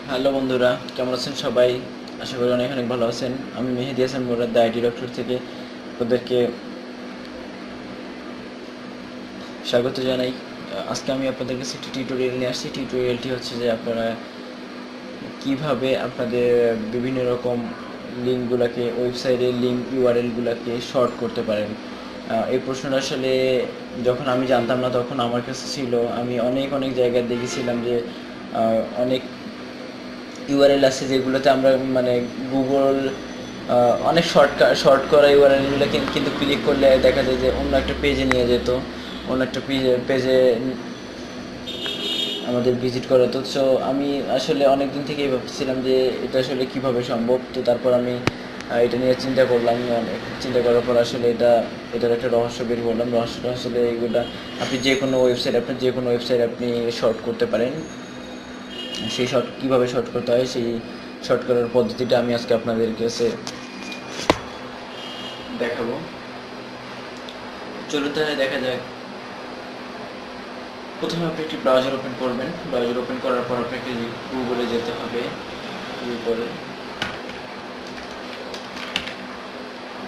Hello বন্ধুরা, কেমন আছেন সবাই? আশা করি অনেক অনেক ভালো আছেন। আমি Mehedi Hasan Morad, the IT doctor থেকে আপনাদেরকে স্বাগত জানাই। আজকে আমি আপনাদের কাছে একটি টিউটোরিয়াল নিয়ে আসছি। টিউটোরিয়ালটি হচ্ছে যে আপনারা কিভাবে আপনাদের বিভিন্ন রকম লিঙ্কগুলোকে, ওয়েবসাইটের লিঙ্ক ইউআরএলগুলোকে শর্ট করতে পারেন। এই প্রশ্নটা আসলে যখন আমি জানতাম না তখন আমার কাছে ছিল। আমি অনেক অনেক জায়গায় দেখেছিলাম যে অনেক ইউআরএল আছে যেগুলোতে আমরা মানে গুগল অনেক শর্ট করা ইউআরএলগুলো কিন্তু ক্লিক করলে দেখা যায় যে অন্য একটা পেজে নিয়ে যেত, অন্য একটা পেজে আমাদের ভিজিট করাতো। সো আমি আসলে অনেক দিন থেকেই ভাবছিলাম যে এটা আসলে কিভাবে সম্ভব। তো তারপর আমি এটা নিয়ে চিন্তা করলাম। অনেক চিন্তা করার পর আসলে এটার একটা রহস্য বের করলাম। রহস্যটা আসলে এগুলো আপনি যে কোনো ওয়েবসাইট আপনি শর্ট করতে পারেন। সেই কীভাবে শর্ট করতে হয়, সেই শর্ট করার পদ্ধতিটা আমি আজকে আপনাদের কাছে দেখাবো। চলুন তাহলে দেখা যাক। প্রথমে আপনি একটি ব্রাউজার ওপেন করবেন। ব্রাউজার ওপেন করার পর আপনাকে গুগলে যেতে হবে।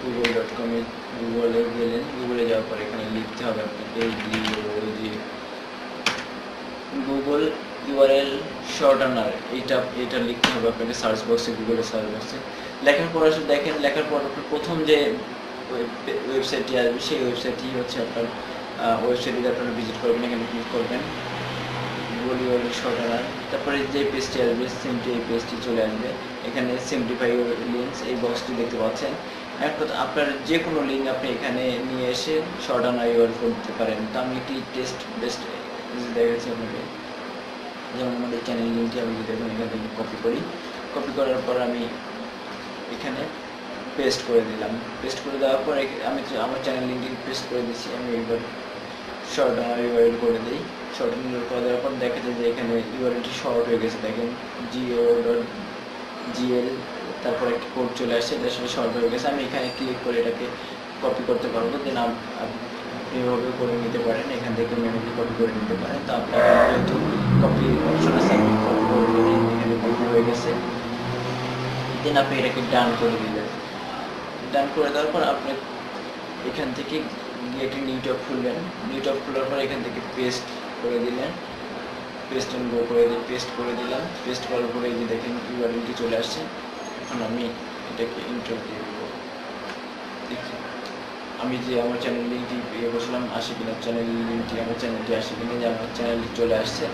গুগল.com-এ গুগলে গেলেন। গুগলে যাওয়ার পর এখানে লিখতে হবে আপনাকে গুগল ইউআরএল শর্টানার। এটা লিখতে হবে আপনাকে সার্চ বক্সে, গুগলের সার্চ বক্সে। লেখার পর আসলে দেখেন, লেখার পর আপনার প্রথম যে ওয়েবসাইটটি আসবে সেই ওয়েবসাইটটি হচ্ছে আপনার ওয়েবসাইটে আপনারা ভিজিট করবেন। এখানে ক্লিক করবেন গুগল ইউআরএল শর্টানার। তারপরে যে পেজটি আসবে সিমটি, এই পেজটি চলে আসবে। এখানে সিমপ্লিফাই লিঙ্কস এই বক্সটি দেখতে পাচ্ছেন। আপনার যে কোনো লিঙ্ক আপনি এখানে নিয়ে এসে শর্টানার ইউআরএল করতে পারেন। তো আমি একটি টেস্ট বেস্ট দেখাচ্ছি আপনাকে। যেমন আমাদের চ্যানেল লিঙ্কটি আমি যদি এখন এখান থেকে কপি করার পর আমি এখানে পেস্ট করে দিলাম। পেস্ট করে দেওয়ার পর আমি আমার চ্যানেল লিঙ্কটি পেস্ট করে দিচ্ছি। আমি এবার শর্টানার ইউআরএল করে দিই। শর্টানার করে দেওয়ার পর দেখা যায় যে এখানে ইউআরএলটি শর্ট হয়ে গেছে। দেখেন go.gl, তারপর একটা কোড চলে আসছে, এটা আসলে শর্ট হয়ে গেছে। আমি এখানে ক্লিক করে এটাকে কপি করতে পারবো। দেন আপনি এভাবে করে নিতে পারেন, এখান থেকে ম্যানুয়ালি কপি করে নিতে পারেন। তো আপনি যেহেতু কপি অপশন আছে, আপনি কপি করে দিলেন, এখানে কপি হয়ে গেছে। দেন আপনি এটাকে ডান করে দিলেন। ডান করে দেওয়ার পর আপনি এখান থেকে গেটে নিউ ট্যাব খুললেন। নিউ ট্যাব খোলার পর এখান থেকে পেস্ট করে দিলেন। পেস্ট অ্যান্ড গো করে পেস্ট করে দিলাম। পেস্ট করার পরে এই যে দেখেন ইউআরএলটি চলে আসছে। এখন আমি এটাকে ইন্টার দিয়ে দেবো। দেখি আমি যে আমার চ্যানেল লিঙ্কটি ইয়ে বসলাম আসে কিনা, আমার চ্যানেলটি আসে কিনা, যে আমার চ্যানেলটি চলে আসছে।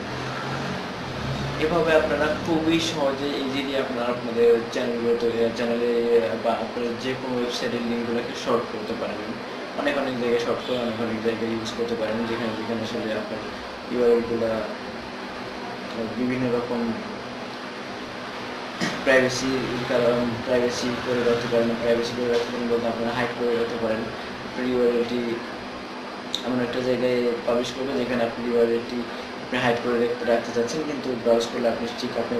এভাবে আপনারা খুবই সহজে ইজিলি আপনারা আপনাদের চ্যানেলে বা আপনার যে কোনো ওয়েবসাইটের লিঙ্কগুলোকে শর্ট করতে পারেন। অনেক অনেক জায়গায় শর্ট করে অনেক অনেক জায়গায় ইউজ করতে পারেন, যেখানে যেখানে আসলে আপনার ইউআরএলগুলো বিভিন্ন রকম প্রাইভেসি করে রাখতে পারেন। বলতে আপনারা হাইড করে রাখতে পারেন। আপনার ইউআরএলটি এমন একটা জায়গায় পাবলিশ করবেন যেখানে আপনি ইউআরএলটি আপনি হাইড করে রাখতে চাচ্ছেন, কিন্তু ব্রাউজ করলে আপনি ঠিক আপনার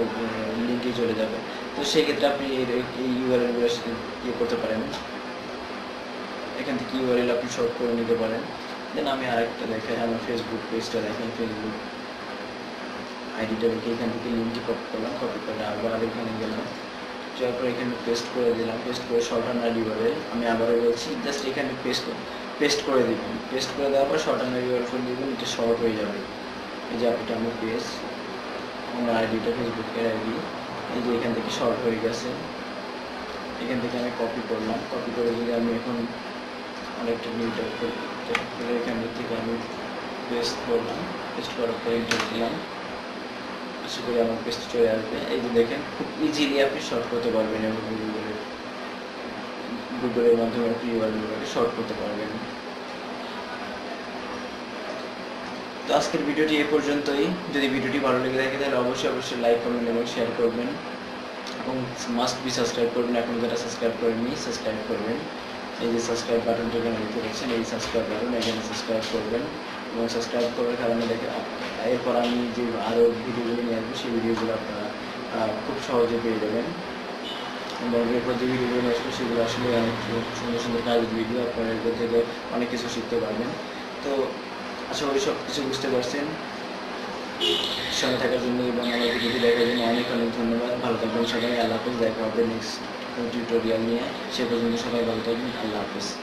লিঙ্কে চলে যাবে। তো সেই ক্ষেত্রে আপনি এই ইউআরএলগুলো ইয়ে করতে পারেন। এখান থেকে ইউআরএল আপনি শর্ট করে নিতে পারেন। দেন আমি আরেকটা দেখাই, আমার ফেসবুক পেজটা দেখেন। ফেসবুক আইডিটা রেখে এখান থেকে লিঙ্কটি কপি করলাম। কপি করে আবার এখানে গেলাম, যাওয়ার পর এখানে পেস্ট করে দিলাম। পেস্ট করে শর্টানার ইউআরএল, আমি আবারও বলছি, জাস্ট এখানে পেস্ট করে দিবেন। পেস্ট করে দেওয়ার পর শর্টানার ইউআরএল করে দিবেন। এটা শর্ট হয়ে যাবে। এই যে এটা আমার পেজ, আমার আইডিটা ফেসবুকের আইডি। এই যে এখান থেকে শর্ট হয়ে গেছে। এখান থেকে আমি কপি করলাম। কপি করে যদি আমি এখন অনেকটা নিউ ট্যাব করে এখান থেকে আমি পেস্ট করলাম। পেস্ট করার পর এন্টার দিলাম। আশা করি আমার পেস্ট চলে আসবে। এই যে দেখেন, খুব ইজিলি আপনি শর্ট করতে পারবেন এবং গুগলের মাধ্যমে আপনি ইউআরএলগুলোকে শর্ট করতে পারবেন। তো আজকের ভিডিওটি এ পর্যন্তই। যদি ভিডিওটি ভালো লেগে থাকে তাহলে অবশ্যই লাইক, কমেন্ট এবং শেয়ার করবেন এবং মাস্ট বি সাবস্ক্রাইব করবেন। এখন যারা সাবস্ক্রাইব করেননি সাবস্ক্রাইব করবেন। এই যে সাবস্ক্রাইব বাটনটা এখানে দেখতে পাচ্ছেন, এই সাবস্ক্রাইব বাটন, এখানে সাবস্ক্রাইব করবেন এবং সাবস্ক্রাইব করার কারণে দেখে এরপর আমি যে আরও ভিডিওগুলো নিয়ে আসবো সেই ভিডিওগুলো আপনারা খুব সহজে পেয়ে যাবেন। এবং এরপর যে ভিডিওগুলো নিয়ে আসবো সেগুলো আসলে অনেক সুন্দর সুন্দর কাজের ভিডিও, আপনারা এরপর থেকে অনেক কিছু শিখতে পারবেন। তো আশা করি সব কিছু বুঝতে পারছেন। সঙ্গে থাকার জন্য এবং আমার ভিডিওটি দেখার জন্য অনেক অনেক ধন্যবাদ। ভালো থাকবেন সবাই। আল্লাহ হাফেজ। দেখা হবে নেক্সট টিউটোরিয়াল নিয়ে। সে পর্যন্ত সবাই ভালো থাকবেন। আল্লাহ হাফেজ।